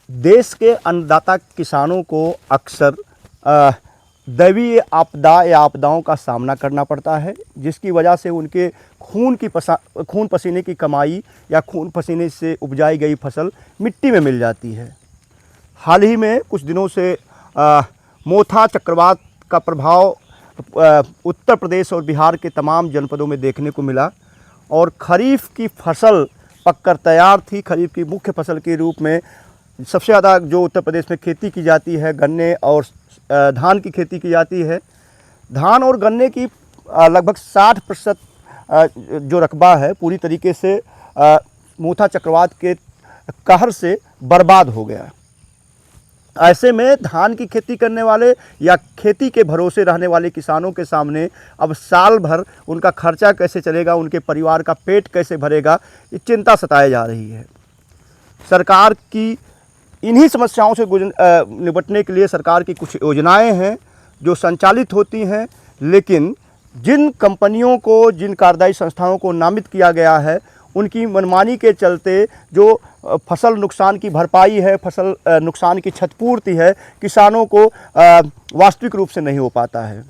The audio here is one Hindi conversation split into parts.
देश के अन्नदाता किसानों को अक्सर दैवीय आपदा या आपदाओं का सामना करना पड़ता है, जिसकी वजह से उनके खून पसीने की कमाई या खून पसीने से उपजाई गई फसल मिट्टी में मिल जाती है। हाल ही में कुछ दिनों से मोथा चक्रवात का प्रभाव उत्तर प्रदेश और बिहार के तमाम जनपदों में देखने को मिला और खरीफ की फसल पककर तैयार थी। खरीफ की मुख्य फसल के रूप में सबसे ज़्यादा जो उत्तर प्रदेश में खेती की जाती है गन्ने और धान की खेती की जाती है। धान और गन्ने की लगभग 60% जो रकबा है पूरी तरीके से मोथा चक्रवात के कहर से बर्बाद हो गया। ऐसे में धान की खेती करने वाले या खेती के भरोसे रहने वाले किसानों के सामने अब साल भर उनका खर्चा कैसे चलेगा, उनके परिवार का पेट कैसे भरेगा, ये चिंता सताए जा रही है। सरकार की इन्हीं समस्याओं से निपटने के लिए सरकार की कुछ योजनाएं हैं जो संचालित होती हैं, लेकिन जिन कंपनियों को, जिन कार्यदायी संस्थाओं को नामित किया गया है, उनकी मनमानी के चलते जो फसल नुकसान की भरपाई है, फसल नुकसान की क्षतिपूर्ति है, किसानों को वास्तविक रूप से नहीं हो पाता है।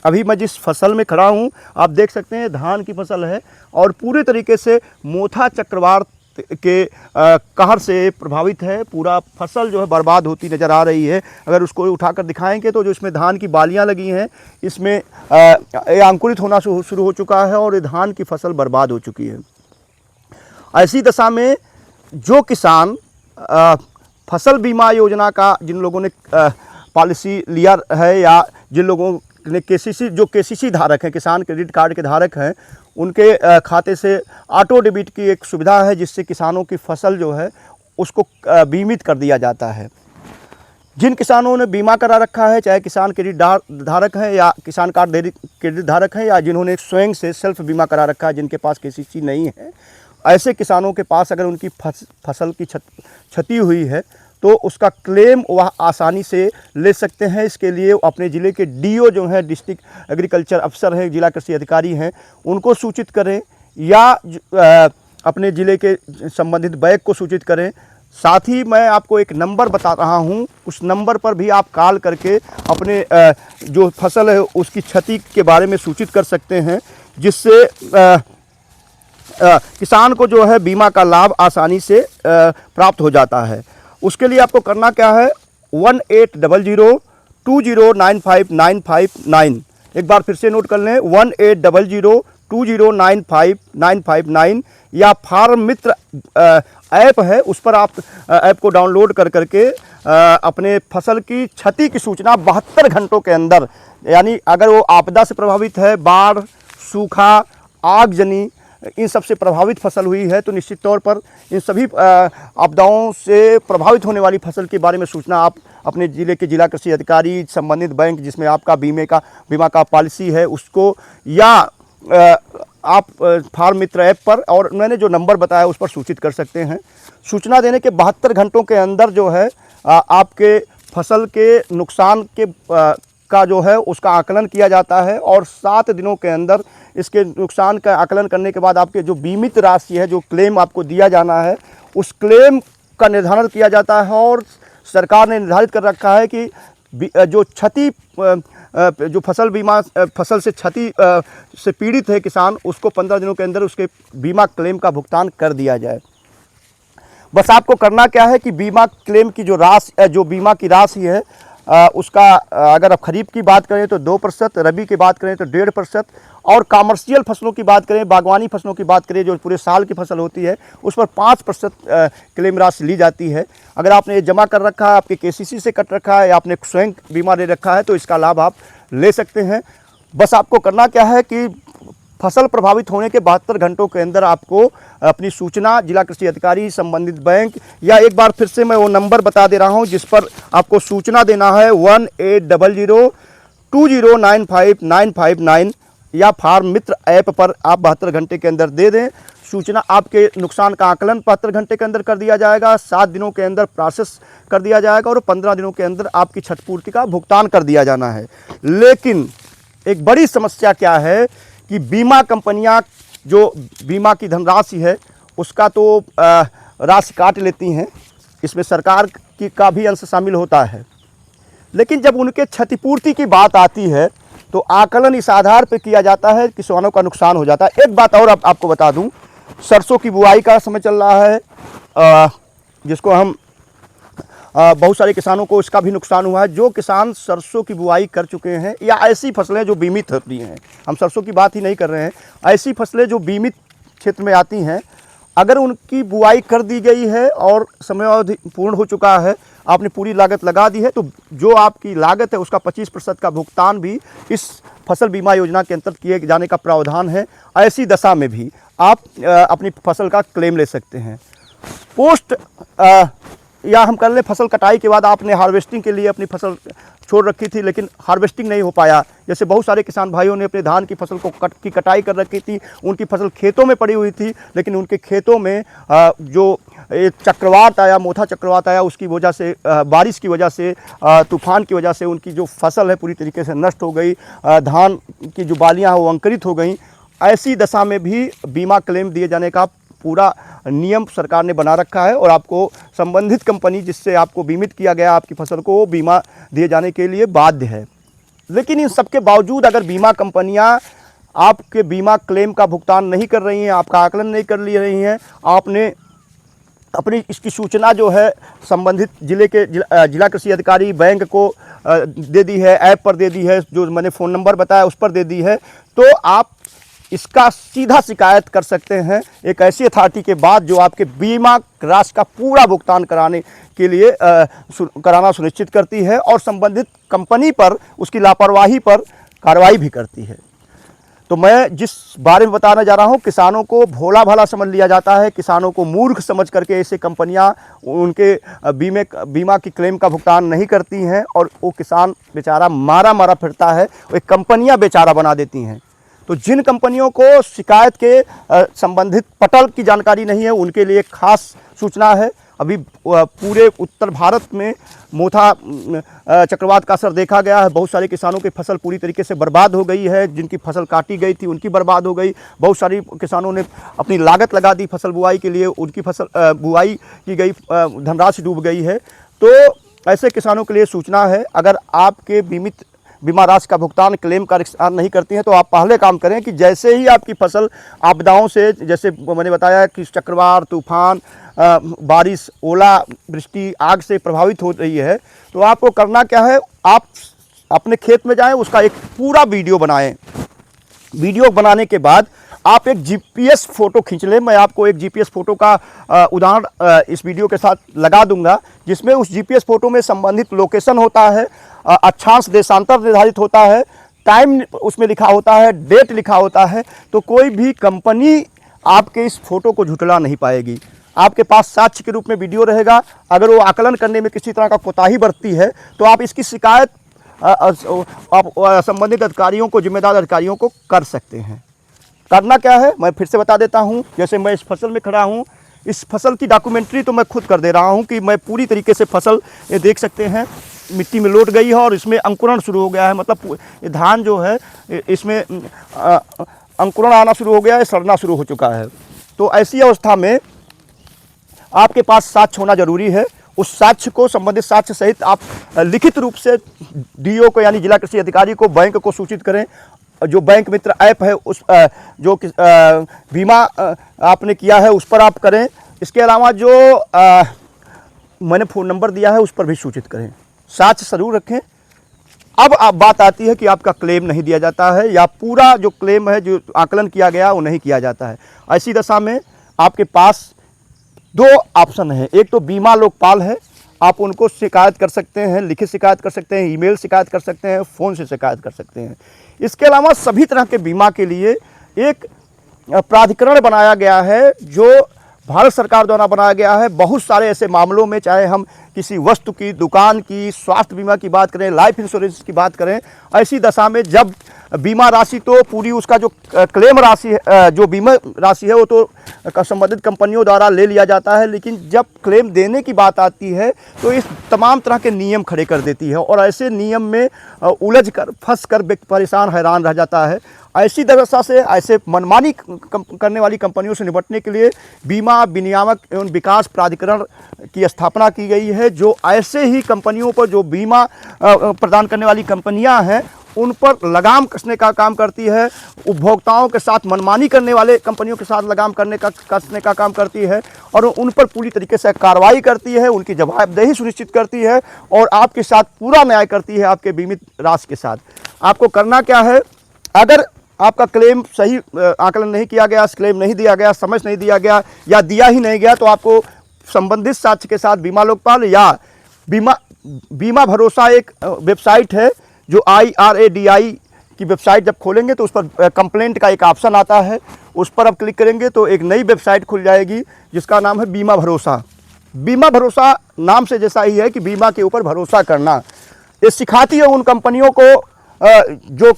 अभी मैं जिस फसल में खड़ा हूँ आप देख सकते हैं धान की फसल है और पूरे तरीके से मोथा चक्रवात के कहर से प्रभावित है। पूरा फसल जो है बर्बाद होती नज़र आ रही है। अगर उसको उठाकर दिखाएंगे तो जो इसमें धान की बालियां लगी हैं, इसमें ये अंकुरित होना शुरू हो चुका है और ये धान की फसल बर्बाद हो चुकी है। ऐसी दशा में जो किसान फसल बीमा योजना का जिन लोगों ने पॉलिसी लिया है या जिन लोगों ने केसीसी धारक हैं, किसान क्रेडिट कार्ड के धारक हैं, उनके खाते से ऑटो डेबिट की एक सुविधा है जिससे किसानों की फसल जो है उसको बीमित कर दिया जाता है। जिन किसानों ने बीमा करा रखा है, चाहे किसान क्रेडिट धारक हैं या किसान कार्ड क्रेडिट धारक हैं या जिन्होंने स्वयं से सेल्फ बीमा करा रखा है, जिनके पास केसीसी नहीं है, ऐसे किसानों के पास अगर उनकी फसल की क्षति हुई है तो उसका क्लेम वह आसानी से ले सकते हैं। इसके लिए अपने ज़िले के डीओ जो हैं, डिस्ट्रिक्ट एग्रीकल्चर अफसर हैं, जिला कृषि अधिकारी हैं, उनको सूचित करें या अपने ज़िले के संबंधित बैंक को सूचित करें। साथ ही मैं आपको एक नंबर बता रहा हूं, उस नंबर पर भी आप कॉल करके अपने जो फसल है उसकी क्षति के बारे में सूचित कर सकते हैं, जिससे किसान को जो है बीमा का लाभ आसानी से प्राप्त हो जाता है। उसके लिए आपको करना क्या है, 180020959599। एक बार फिर से नोट कर लें, 180020959599 या फार्म मित्र ऐप है, उस पर आप ऐप को डाउनलोड करके अपने फसल की क्षति की सूचना 72 घंटों के अंदर, यानी अगर वो आपदा से प्रभावित है, बाढ़, सूखा, आगजनी, इन सब से प्रभावित फसल हुई है, तो निश्चित तौर पर इन सभी आपदाओं से प्रभावित होने वाली फसल के बारे में सूचना आप अपने ज़िले के जिला कृषि अधिकारी, संबंधित बैंक जिसमें आपका बीमा का पॉलिसी है उसको, या आप फार्म मित्र ऐप पर और मैंने जो नंबर बताया उस पर सूचित कर सकते हैं। सूचना देने के 72 घंटों के अंदर जो है आपके फसल के नुकसान के का जो है उसका आकलन किया जाता है और 7 दिनों के अंदर इसके नुकसान का आकलन करने के बाद आपके जो बीमित राशि है, जो क्लेम आपको दिया जाना है, उस क्लेम का निर्धारण किया जाता है। और सरकार ने निर्धारित कर रखा है कि जो क्षति जो फसल से क्षति से पीड़ित है किसान, उसको 15 दिनों के अंदर उसके बीमा क्लेम का भुगतान कर दिया जाए। बस आपको करना क्या है कि बीमा क्लेम की जो बीमा की राशि है उसका अगर आप खरीफ की बात करें तो 2%, रबी की बात करें तो 1.5% और कॉमर्शियल फसलों की बात करें, बागवानी फसलों की बात करें जो पूरे साल की फसल होती है, उस पर 5% क्लेम राशि ली जाती है। अगर आपने ये जमा कर रखा है, आपके केसीसी से कट रखा है या आपने स्वयं बीमा ले रखा है, तो इसका लाभ आप ले सकते हैं। बस आपको करना क्या है कि फसल प्रभावित होने के 72 घंटों के अंदर आपको अपनी सूचना जिला कृषि अधिकारी, संबंधित बैंक, या एक बार फिर से मैं वो नंबर बता दे रहा हूँ जिस पर आपको सूचना देना है, 180020959599 या फार्म मित्र ऐप पर आप 72 घंटे के अंदर दे दें सूचना। आपके नुकसान का आकलन 72 घंटे के अंदर कर दिया जाएगा, 7 दिनों के अंदर प्रोसेस कर दिया जाएगा और 15 दिनों के अंदर आपकी क्षतिपूर्ति का भुगतान कर दिया जाना है। लेकिन एक बड़ी समस्या क्या है कि बीमा कंपनियां जो बीमा की धनराशि है उसका तो राशि काट लेती हैं, इसमें सरकार का भी अंश शामिल होता है। लेकिन जब उनके क्षतिपूर्ति की बात आती है तो आकलन इस आधार पर किया जाता है किसानों का नुकसान हो जाता है। एक बात और आपको बता दूं, सरसों की बुआई का समय चल रहा है, जिसको हम बहुत सारे किसानों को इसका भी नुकसान हुआ है। जो किसान सरसों की बुआई कर चुके हैं या ऐसी फसलें जो बीमित होती हैं, हम सरसों की बात ही नहीं कर रहे हैं, ऐसी फसलें जो बीमित क्षेत्र में आती हैं, अगर उनकी बुआई कर दी गई है और समयावधि पूर्ण हो चुका है, आपने पूरी लागत लगा दी है, तो जो आपकी लागत है उसका 25% का भुगतान भी इस फसल बीमा योजना के अंतर्गत किए जाने का प्रावधान है। ऐसी दशा में भी आप अपनी फसल का क्लेम ले सकते हैं। पोस्ट या हम कर लें फसल कटाई के बाद आपने हार्वेस्टिंग के लिए अपनी फसल छोड़ रखी थी लेकिन हार्वेस्टिंग नहीं हो पाया, जैसे बहुत सारे किसान भाइयों ने अपने धान की फसल को कटाई कर रखी थी, उनकी फसल खेतों में पड़ी हुई थी, लेकिन उनके खेतों में जो चक्रवात आया, मोथा चक्रवात आया, उसकी वजह से, बारिश की वजह से, तूफान की वजह से उनकी जो फसल है पूरी तरीके से नष्ट हो गई, धान की जो बालियाँ हैं वो अंकुरित हो गई। ऐसी दशा में भी बीमा क्लेम दिए जाने का पूरा नियम सरकार ने बना रखा है और आपको संबंधित कंपनी जिससे आपको बीमित किया गया आपकी फसल को बीमा दिए जाने के लिए बाध्य है। लेकिन इन सब के बावजूद अगर बीमा कंपनियां आपके बीमा क्लेम का भुगतान नहीं कर रही हैं, आपका आकलन नहीं कर ले रही हैं, आपने अपनी इसकी सूचना जो है संबंधित जिला कृषि अधिकारी बैंक को दे दी है, ऐप पर दे दी है, जो मैंने फ़ोन नंबर बताया उस पर दे दी है, तो आप इसका सीधा शिकायत कर सकते हैं एक ऐसी अथॉरिटी के बाद जो आपके बीमा राशि का पूरा भुगतान कराने के लिए कराना सुनिश्चित करती है और संबंधित कंपनी पर उसकी लापरवाही पर कार्रवाई भी करती है। तो मैं जिस बारे में बताने जा रहा हूं, किसानों को भोला भाला समझ लिया जाता है, किसानों को मूर्ख समझ करके ऐसे कंपनियां उनके बीमा की क्लेम का भुगतान नहीं करती हैं और वो किसान बेचारा मारा फिरता है, वो एक कंपनियां बेचारा बना देती हैं। तो जिन कंपनियों को शिकायत के संबंधित पटल की जानकारी नहीं है उनके लिए खास सूचना है। अभी पूरे उत्तर भारत में मोथा चक्रवात का असर देखा गया है। बहुत सारे किसानों की फसल पूरी तरीके से बर्बाद हो गई है, जिनकी फसल काटी गई थी उनकी बर्बाद हो गई। बहुत सारी किसानों ने अपनी लागत लगा दी फसल बुआई के लिए, उनकी फसल बुआई की गई धनराशि डूब गई है। तो ऐसे किसानों के लिए सूचना है, अगर आपके बीमित बीमा राशि का भुगतान क्लेम का नहीं करती हैं तो आप पहले काम करें कि जैसे ही आपकी फसल आपदाओं से, जैसे मैंने बताया कि चक्रवात, तूफान, बारिश, ओला वृष्टि, आग से प्रभावित हो रही है, तो आपको करना क्या है, आप अपने खेत में जाएं, उसका एक पूरा वीडियो बनाएं। वीडियो बनाने के बाद आप एक जीपीएस फ़ोटो खींच लें। मैं आपको एक जीपीएस फ़ोटो का उदाहरण इस वीडियो के साथ लगा दूंगा, जिसमें उस जीपीएस फ़ोटो में संबंधित लोकेशन होता है, अक्षांश देशांतर निर्धारित होता है, टाइम उसमें लिखा होता है, डेट लिखा होता है। तो कोई भी कंपनी आपके इस फ़ोटो को झुठला नहीं पाएगी। आपके पास साक्ष्य के रूप में वीडियो रहेगा। अगर वो आकलन करने में किसी तरह का कोताही बरतती है तो आप इसकी शिकायत आप संबंधित अधिकारियों को, जिम्मेदार अधिकारियों को कर सकते हैं। करना क्या है मैं फिर से बता देता हूं। जैसे मैं इस फसल में खड़ा हूं, इस फसल की डॉक्यूमेंट्री तो मैं खुद कर दे रहा हूं कि मैं पूरी तरीके से फसल, ये देख सकते हैं, मिट्टी में लौट गई है और इसमें अंकुरण शुरू हो गया है। मतलब ये धान जो है इसमें अंकुरण आना शुरू हो गया है, सड़ना शुरू हो चुका है। तो ऐसी अवस्था में आपके पास साक्ष्य होना जरूरी है। उस साक्ष्य को, संबंधित साक्ष्य सहित आप लिखित रूप से डीओ को, यानी जिला कृषि अधिकारी को, बैंक को सूचित करें। जो बैंक मित्र ऐप है उस जो बीमा आपने किया है उस पर आप करें। इसके अलावा जो मैंने फ़ोन नंबर दिया है उस पर भी सूचित करें। साक्ष्य जरूर रखें। अब बात आती है कि आपका क्लेम नहीं दिया जाता है या पूरा जो क्लेम है, जो आकलन किया गया वो नहीं किया जाता है। ऐसी दशा में आपके पास दो ऑप्शन है। एक तो बीमा लोकपाल है, आप उनको शिकायत कर सकते हैं, लिखित शिकायत कर सकते हैं, ईमेल शिकायत कर सकते हैं, फ़ोन से शिकायत कर सकते हैं। इसके अलावा सभी तरह के बीमा के लिए एक प्राधिकरण बनाया गया है जो भारत सरकार द्वारा बनाया गया है। बहुत सारे ऐसे मामलों में, चाहे हम किसी वस्तु की, दुकान की, स्वास्थ्य बीमा की बात करें, लाइफ इंश्योरेंस की बात करें, ऐसी दशा में जब बीमा राशि तो पूरी उसका जो क्लेम राशि है, जो बीमा राशि है वो तो संबंधित कंपनियों द्वारा ले लिया जाता है, लेकिन जब क्लेम देने की बात आती है तो इस तमाम तरह के नियम खड़े कर देती है और ऐसे नियम में उलझ कर फंस कर व्यक्ति परेशान हैरान रह जाता है। ऐसी दशा से, ऐसे मनमानी करने वाली कंपनियों से निपटने के लिए बीमा विनियामक एवं विकास प्राधिकरण की स्थापना की गई है, जो ऐसे ही कंपनियों पर, जो बीमा प्रदान करने वाली कंपनियां हैं, उन पर लगाम कसने का काम करती है। उपभोक्ताओं के साथ मनमानी करने वाले कंपनियों के साथ लगाम कसने का काम करती है और उन पर पूरी तरीके से कार्रवाई करती है, उनकी जवाबदेही सुनिश्चित करती है और आपके साथ पूरा न्याय करती है आपके बीमित राशि के साथ। आपको करना क्या है, अगर आपका क्लेम सही आकलन नहीं किया गया, क्लेम नहीं दिया गया, समझ नहीं दिया गया या दिया ही नहीं गया, तो आपको संबंधित साक्ष्य के साथ बीमा लोकपाल या बीमा भरोसा एक वेबसाइट है, जो IRADI की वेबसाइट जब खोलेंगे तो उस पर कंप्लेंट का एक ऑप्शन आता है, उस पर आप क्लिक करेंगे तो एक नई वेबसाइट खुल जाएगी जिसका नाम है बीमा भरोसा। बीमा भरोसा नाम से जैसा ही है कि बीमा के ऊपर भरोसा करना, ये सिखाती है उन कंपनियों को जो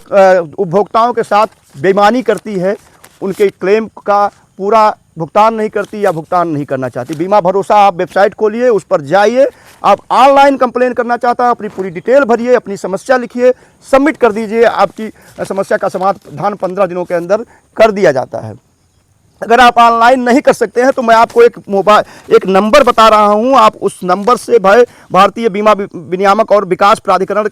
उपभोक्ताओं के साथ बेईमानी करती है, उनके क्लेम का पूरा भुगतान नहीं करती या भुगतान नहीं करना चाहती। बीमा भरोसा आप वेबसाइट खोलिए, उस पर जाइए, आप ऑनलाइन कंप्लेन करना चाहता है, अपनी पूरी डिटेल भरिए, अपनी समस्या लिखिए, सबमिट कर दीजिए, आपकी समस्या का समाधान 15 दिनों के अंदर कर दिया जाता है। अगर आप ऑनलाइन नहीं कर सकते हैं तो मैं आपको एक नंबर बता रहा हूं, आप उस नंबर से भारतीय बीमा विनियामक और विकास प्राधिकरण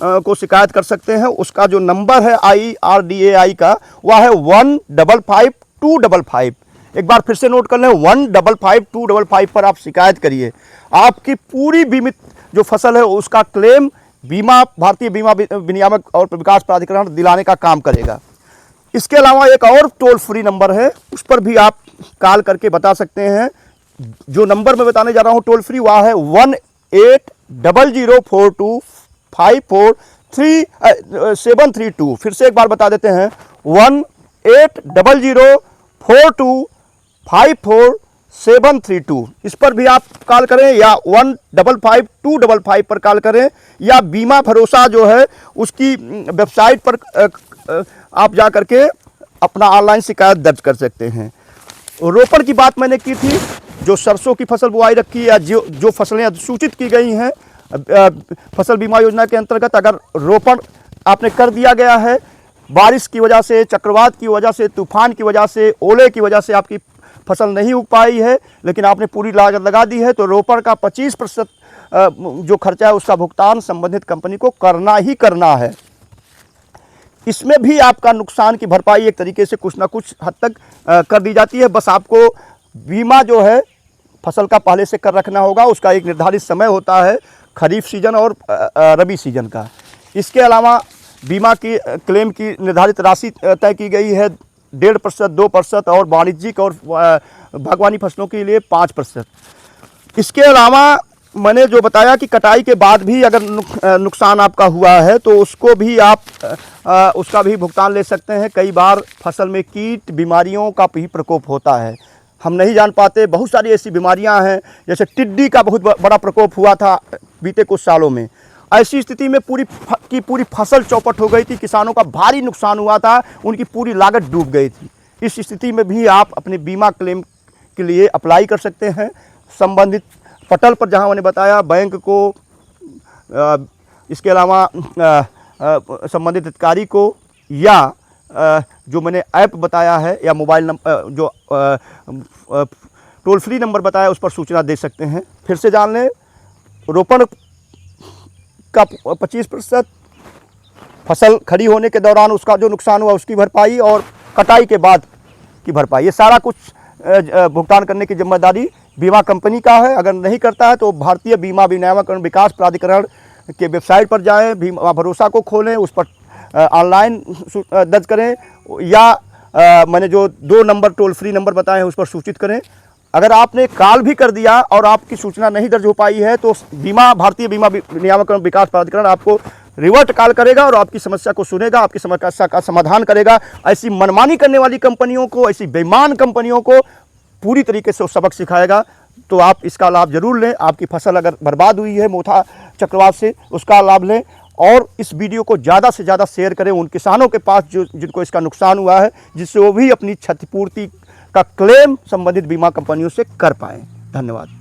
को शिकायत कर सकते हैं। उसका जो नंबर है IRDAI का, वह है 155255। एक बार फिर से नोट कर लें, 155255 पर आप शिकायत करिए। आपकी पूरी बीमित जो फसल है उसका क्लेम भारतीय बीमा विनियामक और विकास प्राधिकरण दिलाने का काम करेगा। इसके अलावा एक और टोल फ्री नंबर है, उस पर भी आप कॉल करके बता सकते हैं। जो नंबर मैं बताने जा रहा हूं टोल फ्री, वह है 180042543732। फिर से एक बार बता देते हैं, 180042543732। इस पर भी आप कॉल करें या 155255 पर कॉल करें, या बीमा भरोसा जो है उसकी वेबसाइट पर आप जा करके अपना ऑनलाइन शिकायत दर्ज कर सकते हैं। रोपण की बात मैंने की थी, जो सरसों की फसल बुआई रखी या जो फसलें अधिसूचित की गई हैं फसल बीमा योजना के अंतर्गत, अगर रोपण आपने कर दिया गया है, बारिश की वजह से, चक्रवात की वजह से, तूफान की वजह से, ओले की वजह से आपकी फसल नहीं उग पाई है, लेकिन आपने पूरी लागत लगा दी है, तो रोपण का 25% जो खर्चा है उसका भुगतान संबंधित कंपनी को करना ही करना है। इसमें भी आपका नुकसान की भरपाई एक तरीके से कुछ ना कुछ हद तक कर दी जाती है। बस आपको बीमा जो है फसल का पहले से कर रखना होगा। उसका एक निर्धारित समय होता है, खरीफ सीजन और रबी सीजन का। इसके अलावा बीमा की क्लेम की निर्धारित राशि तय की गई है 1.5%, 2% और वाणिज्यिक और बागवानी फसलों के लिए 5%। इसके अलावा मैंने जो बताया कि कटाई के बाद भी अगर नुकसान आपका हुआ है तो उसको भी आप उसका भी भुगतान ले सकते हैं। कई बार फसल में कीट बीमारियों का भी प्रकोप होता है, हम नहीं जान पाते। बहुत सारी ऐसी बीमारियां हैं, जैसे टिड्डी का बहुत बड़ा प्रकोप हुआ था बीते कुछ सालों में। ऐसी स्थिति में पूरी फसल चौपट हो गई थी, किसानों का भारी नुकसान हुआ था, उनकी पूरी लागत डूब गई थी। इस स्थिति में भी आप अपने बीमा क्लेम के लिए अप्लाई कर सकते हैं। संबंधित पटल पर जहां मैंने बताया, बैंक को, इसके अलावा संबंधित अधिकारी को, या जो मैंने ऐप बताया है या मोबाइल नंबर जो टोल फ्री नंबर बताया उस पर सूचना दे सकते हैं। फिर से जान लें, रोपण का 25%, फसल खड़ी होने के दौरान उसका जो नुकसान हुआ उसकी भरपाई, और कटाई के बाद की भरपाई, ये सारा कुछ भुगतान करने की जिम्मेदारी बीमा कंपनी का है। अगर नहीं करता है तो भारतीय बीमा विनियामक और विकास प्राधिकरण के वेबसाइट पर जाएं, बीमा भरोसा को खोलें, उस पर ऑनलाइन दर्ज करें, या मैंने जो 2 नंबर टोल फ्री नंबर बताए हैं उस पर सूचित करें। अगर आपने कॉल भी कर दिया और आपकी सूचना नहीं दर्ज हो पाई है तो भारतीय बीमा विनियामक और विकास प्राधिकरण आपको रिवर्ट कॉल करेगा और आपकी समस्या को सुनेगा, आपकी समस्या का समाधान करेगा। ऐसी मनमानी करने वाली कंपनियों को, ऐसी बेईमान कंपनियों को पूरी तरीके से सबक सिखाएगा। तो आप इसका लाभ जरूर लें। आपकी फसल अगर बर्बाद हुई है मोथा चक्रवात से, उसका लाभ लें। और इस वीडियो को ज़्यादा से ज़्यादा शेयर करें उन किसानों के पास जो जिनको इसका नुकसान हुआ है, जिससे वो भी अपनी क्षतिपूर्ति का क्लेम संबंधित बीमा कंपनियों से कर पाएँ। धन्यवाद।